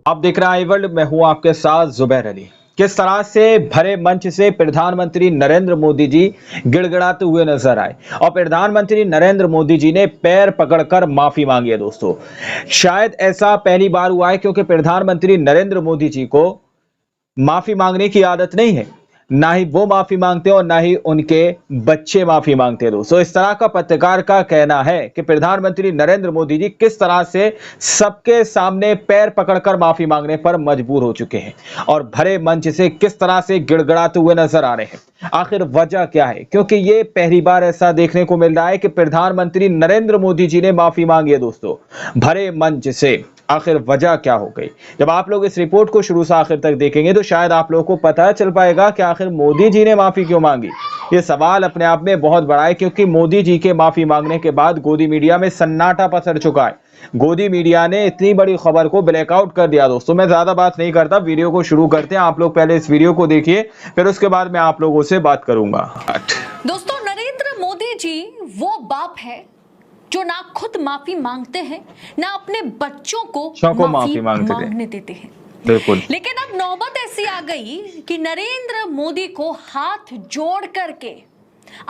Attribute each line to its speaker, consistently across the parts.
Speaker 1: आप देख रहे हैं आई वर्ल्ड, मैं हूं आपके साथ जुबैर अली। किस तरह से भरे मंच से प्रधानमंत्री नरेंद्र मोदी जी गिड़गिड़ाते हुए नजर आए और प्रधानमंत्री नरेंद्र मोदी जी ने पैर पकड़कर माफी मांगी है। दोस्तों, शायद ऐसा पहली बार हुआ है क्योंकि प्रधानमंत्री नरेंद्र मोदी जी को माफी मांगने की आदत नहीं है। ना ही वो माफी मांगते और ना ही उनके बच्चे माफी मांगते। दोस्तों, इस तरह का पत्रकार का कहना है कि प्रधानमंत्री नरेंद्र मोदी जी किस तरह से सबके सामने पैर पकड़कर माफी मांगने पर मजबूर हो चुके हैं और भरे मंच से किस तरह से गिड़गिड़ाते हुए नजर आ रहे हैं। आखिर वजह क्या है? क्योंकि ये पहली बार ऐसा देखने को मिल रहा है कि प्रधानमंत्री नरेंद्र मोदी जी ने माफी मांगी है। दोस्तों, भरे मंच से आखिर वजह क्या हो गई? जब आप लोग इस रिपोर्ट को शुरू से आखिर तक देखेंगे तो शायद आप लोगों को पता चल पाएगा कि आखिर मोदी जी ने माफी क्यों मांगी। ये सवाल अपने आप में बहुत बड़ा है क्योंकि मोदी जी के माफी मांगने के बाद गोदी मीडिया में सन्नाटा पसर चुका है। गोदी मीडिया ने इतनी बड़ी खबर को ब्लैकआउट कर दिया। दोस्तों, मैं ज्यादा बात नहीं करता, वीडियो को शुरू करते हैं। आप लोग पहले इस वीडियो को देखिए, फिर उसके बाद मैं आप लोगों से बात करूंगा।
Speaker 2: दोस्तों, नरेंद्र मोदी जी वो बाप है जो ना खुद माफी मांगते हैं, ना अपने बच्चों को माफी मांगने देते हैं।
Speaker 1: बिल्कुल।
Speaker 2: लेकिन अब नौबत ऐसी आ गई कि नरेंद्र मोदी को हाथ जोड़ करके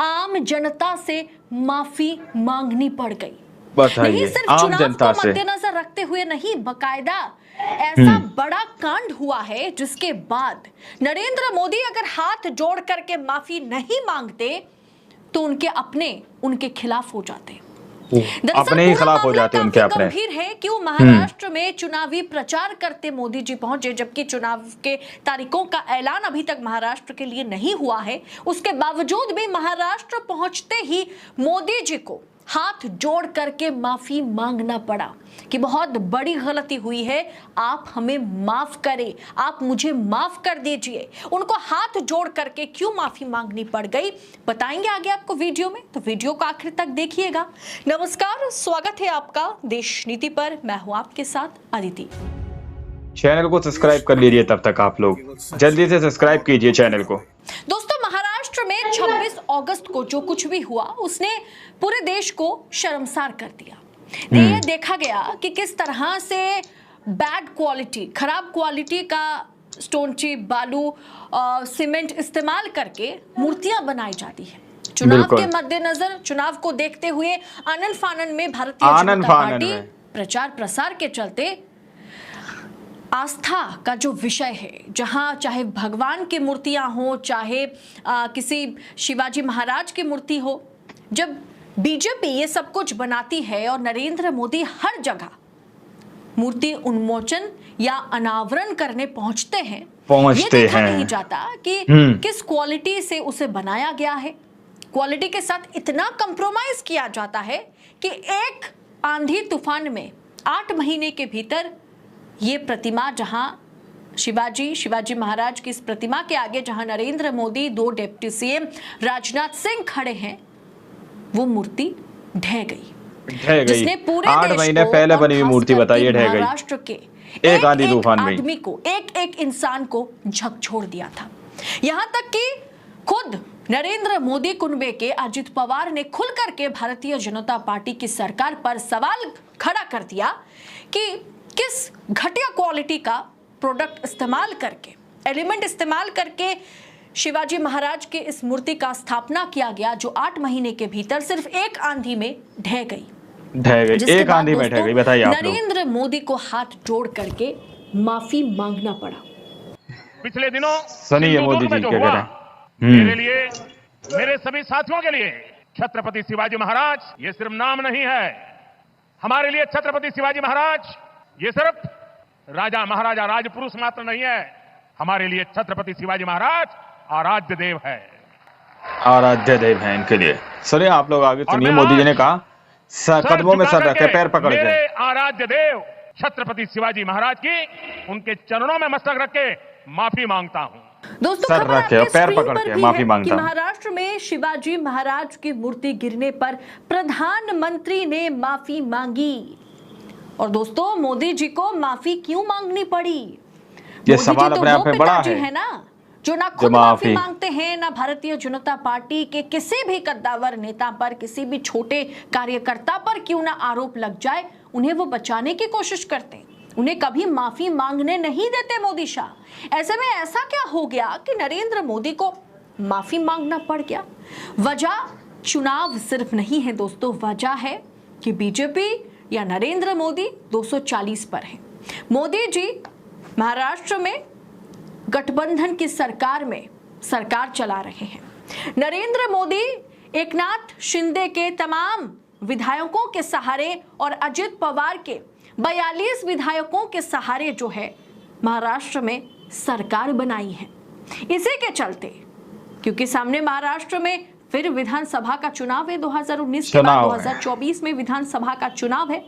Speaker 2: आम जनता से माफी मांगनी पड़ गई। नहीं सिर्फ चुनाव को मद्देनजर रखते हुए नहीं, बकायदा ऐसा बड़ा कांड हुआ है जिसके बाद नरेंद्र मोदी अगर हाथ जोड़ करके माफी नहीं मांगते तो उनके खिलाफ हो जाते,
Speaker 1: अपने ही खिलाफ हो जाते उनके अपने।
Speaker 2: गंभीर है कि वो महाराष्ट्र में चुनावी प्रचार करते मोदी जी पहुंचे, जबकि चुनाव के तारीखों का ऐलान अभी तक महाराष्ट्र के लिए नहीं हुआ है। उसके बावजूद भी महाराष्ट्र पहुंचते ही मोदी जी को हाथ जोड़ करके माफी मांगना पड़ा कि बहुत बड़ी गलती हुई है, आप हमें माफ करें, आप मुझे माफ कर दीजिए। उनको हाथ जोड़ करके क्यों माफी मांगनी पड़ गई बताएंगे आगे आपको वीडियो में, तो वीडियो को आखिर तक देखिएगा। नमस्कार, स्वागत है आपका देश नीति पर। मैं हूं आपके साथ अदिति।
Speaker 1: चैनल को सब्सक्राइब कर लीजिए, तब तक आप लोग जल्दी से सब्सक्राइब कीजिए चैनल को।
Speaker 2: दोस्तों, महाराष्ट्र में 26 अगस्त को जो कुछ भी हुआ उसने पूरे देश को शर्मसार कर दिया। ये देखा गया कि किस तरह से बैड क्वालिटी, खराब क्वालिटी का स्टोन चिप, बालू, सीमेंट इस्तेमाल करके मूर्तियां बनाई जाती है। चुनाव के मद्देनजर, चुनाव को देखते हुए आनन फानन में भारतीय जनता पार्टी प्रचार प्रसार के चलते आस्था का जो विषय है, जहां चाहे भगवान की मूर्तियां हो, चाहे किसी शिवाजी महाराज की मूर्ति हो, जब बीजेपी ये सब कुछ बनाती है और नरेंद्र मोदी हर जगह मूर्ति उन्मोचन या अनावरण करने पहुंचते हैं, ये देखा नहीं जाता कि किस क्वालिटी से उसे बनाया गया है। क्वालिटी के साथ इतना कंप्रोमाइज किया जाता है कि एक आंधी तूफान में 8 महीने के भीतर ये प्रतिमा, जहां शिवाजी महाराज की इस प्रतिमा के आगे जहां नरेंद्र मोदी, 2 डिप्टी सीएम राजनाथ सिंह खड़े हैं, वो मूर्ति ढह गई। जिसने पूरे
Speaker 1: 8 महीने पहले बनी हुई मूर्ति बताइए ढह गई।
Speaker 2: महाराष्ट्र के
Speaker 1: एक आंधी तूफान में
Speaker 2: आदमी को, एक इंसान को झकझोर दिया था। यहां तक कि खुद नरेंद्र मोदी कुनबे के अजित पवार ने खुल करके भारतीय जनता पार्टी की सरकार पर सवाल खड़ा कर दिया कि किस घटिया क्वालिटी का प्रोडक्ट इस्तेमाल करके, एलिमेंट इस्तेमाल करके शिवाजी महाराज के इस मूर्ति का स्थापना किया गया, जो 8 महीने के भीतर सिर्फ एक आंधी में ढह गई।
Speaker 1: एक आंधी में ढह गई, बताइए आप लोग।
Speaker 2: नरेंद्र मोदी को हाथ जोड़ करके माफी मांगना पड़ा।
Speaker 3: पिछले दिनों
Speaker 1: सुनिए मोदी जी क्या कह रहे हैं।
Speaker 3: मेरे लिए, मेरे सभी साथियों के लिए छत्रपति शिवाजी महाराज ये सिर्फ नाम नहीं है। हमारे लिए छत्रपति शिवाजी महाराज ये सिर्फ राजा महाराजा राजपुरुष मात्र नहीं है। हमारे लिए छत्रपति शिवाजी महाराज आराध्य देव है,
Speaker 1: आराध्य देव है इनके लिए। सुनिए आप लोग आगे सुनिए, मोदी जी ने कहा कदमों में सर रखे, पैर पकड़ के।
Speaker 3: मेरे आराध्य देव छत्रपति शिवाजी महाराज की उनके चरणों में मस्तक रख के माफी मांगता हूं।
Speaker 2: दोस्तों,
Speaker 1: सर रखे और पैर पकड़ के माफी मांगता हूं।
Speaker 2: महाराष्ट्र में शिवाजी महाराज की मूर्ति गिरने पर प्रधानमंत्री ने माफी मांगी। और दोस्तों, मोदी जी को माफी क्यों मांगनी पड़ी?
Speaker 1: ये सवाल अपने आप में बड़ा है
Speaker 2: ना, जो ना खुद माफी मांगते हैं, ना भारतीय जनता पार्टी के किसी भी कद्दावर नेता पर, किसी भी छोटे कार्यकर्ता पर क्यों ना आरोप लग जाए, उन्हें वो बचाने की कोशिश करते हैं। उन्हें कभी माफी मांगने नहीं देते मोदी शाह। ऐसे में ऐसा क्या हो गया कि नरेंद्र मोदी को माफी मांगना पड़ गया? वजह चुनाव सिर्फ नहीं है दोस्तों, वजह है कि बीजेपी या नरेंद्र मोदी 240 पर है। मोदी जी महाराष्ट्र में गठबंधन की सरकार में सरकार चला रहे हैं। नरेंद्र मोदी एकनाथ शिंदे के तमाम विधायकों के सहारे और अजित पवार के 42 विधायकों के सहारे जो है महाराष्ट्र में सरकार बनाई है। इसी के चलते, क्योंकि सामने महाराष्ट्र में फिर विधानसभा का चुनाव है 2019 के बाद 2024 में विधानसभा का चुनाव है,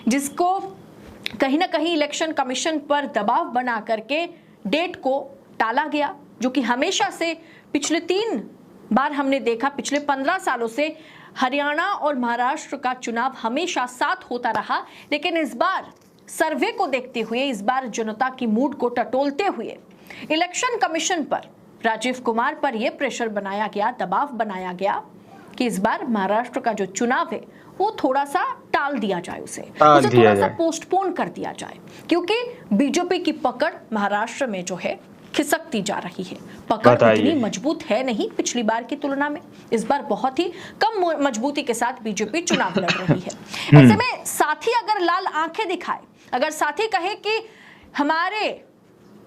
Speaker 2: जिसको कहीं ना कहीं इलेक्शन कमीशन पर दबाव बना करके डेट को टाला गया, जो कि हमेशा से पिछले 3 बार हमने देखा। पिछले 15 सालों से हरियाणा और महाराष्ट्र का चुनाव हमेशा साथ होता रहा, लेकिन इस बार सर्वे को देखते हुए, इस बार जनता की मूड को टटोलते हुए इलेक्शन कमीशन पर, राजीव कुमार पर यह प्रेशर बनाया गया, दबाव बनाया गया कि इस बार महाराष्ट्र का जो चुनाव है वो थोड़ा सा टाल दिया जाए, उसे थोड़ा सा पोस्टपोन कर दिया जाए, क्योंकि बीजेपी की पकड़ महाराष्ट्र में जो है खिसकती जा रही है। पकड़ इतनी मजबूत है नहीं पिछली बार की तुलना में, इस बार बहुत ही कम मजबूती के साथ बीजेपी चुनाव लड़ रही है। ऐसे में साथी अगर लाल आंखें दिखाए, अगर साथी कहे कि हमारे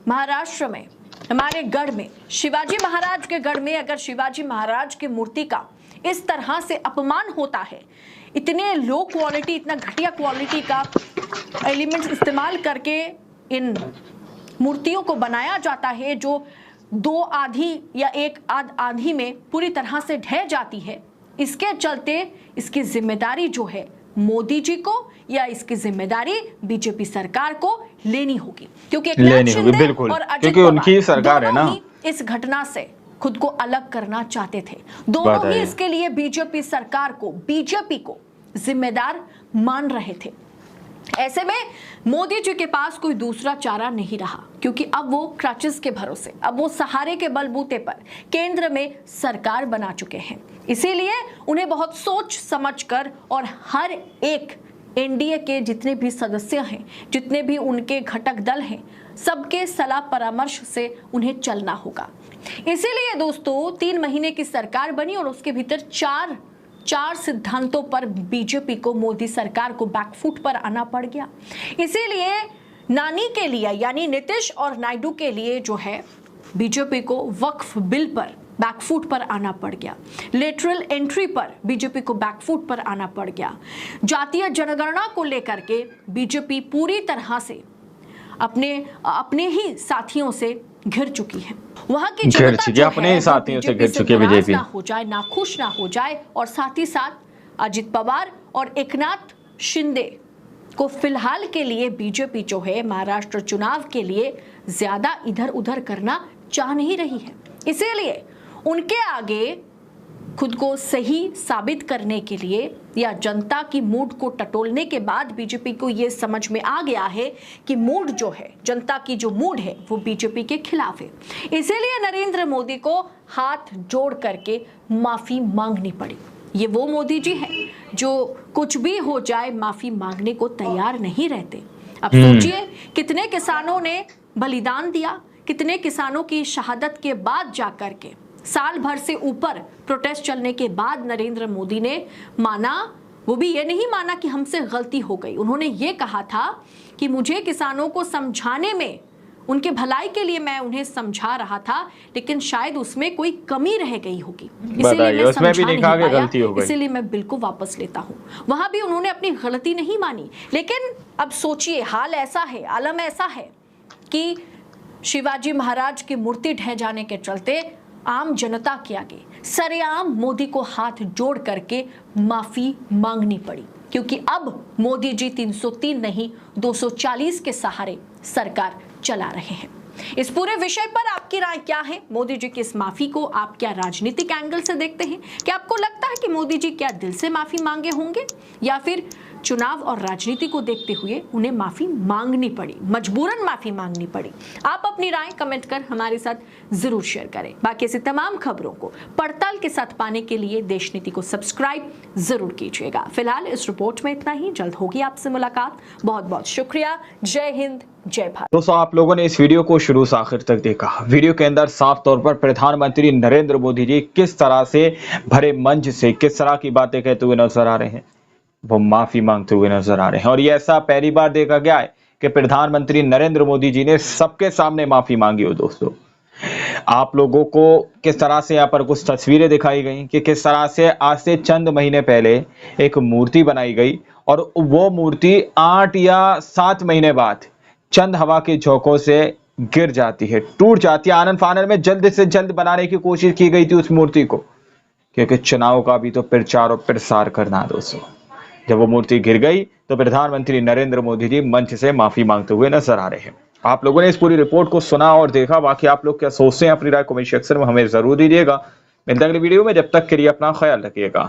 Speaker 2: महाराष्ट्र में, हमारे गढ़ में, शिवाजी महाराज के गढ़ में अगर शिवाजी महाराज की मूर्ति का इस तरह से अपमान होता है, इतने लो क्वालिटी, इतना घटिया क्वालिटी का एलिमेंट्स इस्तेमाल करके इन मूर्तियों को बनाया जाता है, जो 2 आधी या 1 आधी में पूरी तरह से ढह जाती है, इसके चलते इसकी जिम्मेदारी जो है मोदी जी को या इसकी जिम्मेदारी बीजेपी सरकार को लेनी होगी, क्योंकि एकनाथ शिंदे और अजित
Speaker 1: उनकी सरकार है ना,
Speaker 2: इस घटना से खुद को अलग करना चाहते थे। दोनों ही इसके लिए बीजेपी सरकार को, बीजेपी को जिम्मेदार मान रहे थे। ऐसे में मोदी जी के पास कोई दूसरा चारा नहीं रहा, क्योंकि अब वो क्रचेस के भरोसे, अब वो सहारे के बलबूते पर केंद्र में सरकार बना चुके हैं। इसीलिए उन्हें बहुत सोच समझकर और हर एक एनडीए के जितने भी सदस्य हैं, जितने भी उनके घटक दल हैं, सबके सलाह परामर्श से उन्हें चलना होगा। इसीलिए दोस्तों 3 महीने की सरकार बनी और उसके भीतर चार सिद्धांतों पर बीजेपी को, मोदी सरकार को बैकफुट पर आना पड़ गया। इसीलिए नानी के लिए, यानी नीतीश और नायडू के लिए जो है बीजेपी को वक्फ बिल पर बैकफुट पर आना पड़ गया, लेटरल एंट्री पर बीजेपी को बैकफुट पर आना पड़ गया, जातीय जनगणना को लेकर के बीजेपी पूरी तरह से अपने ही साथियों से घिर चुकी है। वहां की जनता
Speaker 1: अपने साथियों से घिर चुकी है बीजेपी,
Speaker 2: ना हो जाए, नाखुश ना हो जाए, और साथ ही साथ अजित पवार और एकनाथ शिंदे को फिलहाल के लिए बीजेपी जो है महाराष्ट्र चुनाव के लिए ज्यादा इधर उधर करना चाह नहीं रही है। इसीलिए उनके आगे खुद को सही साबित करने के लिए या जनता की मूड को टटोलने के बाद बीजेपी को यह समझ में आ गया है कि मूड जो है, जनता की जो मूड है वो बीजेपी के खिलाफ है। इसीलिए नरेंद्र मोदी को हाथ जोड़ करके माफी मांगनी पड़ी। ये वो मोदी जी हैं जो कुछ भी हो जाए माफी मांगने को तैयार नहीं रहते। अब सोचिए कितने किसानों ने बलिदान दिया, कितने किसानों की शहादत के बाद जाकर के, साल भर से ऊपर प्रोटेस्ट चलने के बाद नरेंद्र मोदी ने माना, वो भी ये नहीं माना कि हमसे गलती हो गई। उन्होंने ये कहा था कि मुझे किसानों को समझाने में, उनके भलाई के लिए मैं उन्हें समझा रहा था, लेकिन शायद उसमें कोई कमी रह गई होगी, इसीलिए मैं समझा नहीं पाया, इसीलिए मैं बिल को वापस लेता हूँ। वहां भी उन्होंने अपनी गलती नहीं मानी। लेकिन अब सोचिए, हाल ऐसा है, आलम ऐसा है कि शिवाजी महाराज की मूर्ति ढह जाने के चलते आम जनता के आगे सरेआम मोदी को हाथ जोड़ करके माफी मांगनी पड़ी, क्योंकि अब मोदी जी 303 नहीं 240 के सहारे सरकार चला रहे हैं। इस पूरे विषय पर आपकी राय क्या है? मोदी जी की इस माफी को आप क्या राजनीतिक एंगल से देखते हैं? क्या आपको लगता है कि मोदी जी क्या दिल से माफी मांगे होंगे, या फिर चुनाव और राजनीति को देखते हुए उन्हें माफी मांगनी पड़ी, मजबूरन माफी मांगनी पड़ी। आप अपनी राय कमेंट कर हमारे साथ जरूर शेयर करें। बाकी ऐसी तमाम खबरों को पड़ताल के साथ पाने के लिए देश नीति को सब्सक्राइब जरूर कीजिएगा। फिलहाल इस रिपोर्ट में इतना ही, जल्द होगी आपसे मुलाकात। बहुत बहुत शुक्रिया। जय हिंद, जय भारत।
Speaker 1: दोस्तों, आप लोगों ने इस वीडियो को शुरू से आखिर तक देखा। वीडियो के अंदर साफ तौर पर प्रधानमंत्री नरेंद्र मोदी जी किस तरह से भरे मंच से किस तरह की बातें कहते हुए नजर आ रहे हैं, वो माफी मांगते हुए नजर आ रहे हैं। और ये ऐसा पहली बार देखा गया है कि प्रधानमंत्री नरेंद्र मोदी जी ने सबके सामने माफी मांगी हो। दोस्तों, आप लोगों को किस तरह से यहाँ पर कुछ तस्वीरें दिखाई गई कि किस तरह से आज से चंद महीने पहले एक मूर्ति बनाई गई और वो मूर्ति 8 या 7 महीने बाद चंद हवा के झोंकों से गिर जाती है, टूट जाती है। आनन फानन में जल्द से जल्द बनाने की कोशिश की गई थी उस मूर्ति को, क्योंकि चुनाव का भी तो प्रचार और प्रसार करना है। दोस्तों, जब वो मूर्ति गिर गई तो प्रधानमंत्री नरेंद्र मोदी जी मंच से माफी मांगते हुए नजर आ रहे हैं। आप लोगों ने इस पूरी रिपोर्ट को सुना और देखा। बाकी आप लोग क्या सोचते हैं, अपनी राय कमेंट सेक्शन में हमें जरूर दीजिएगा। मिलते हैं अगली वीडियो में, जब तक के लिए अपना ख्याल रखिएगा।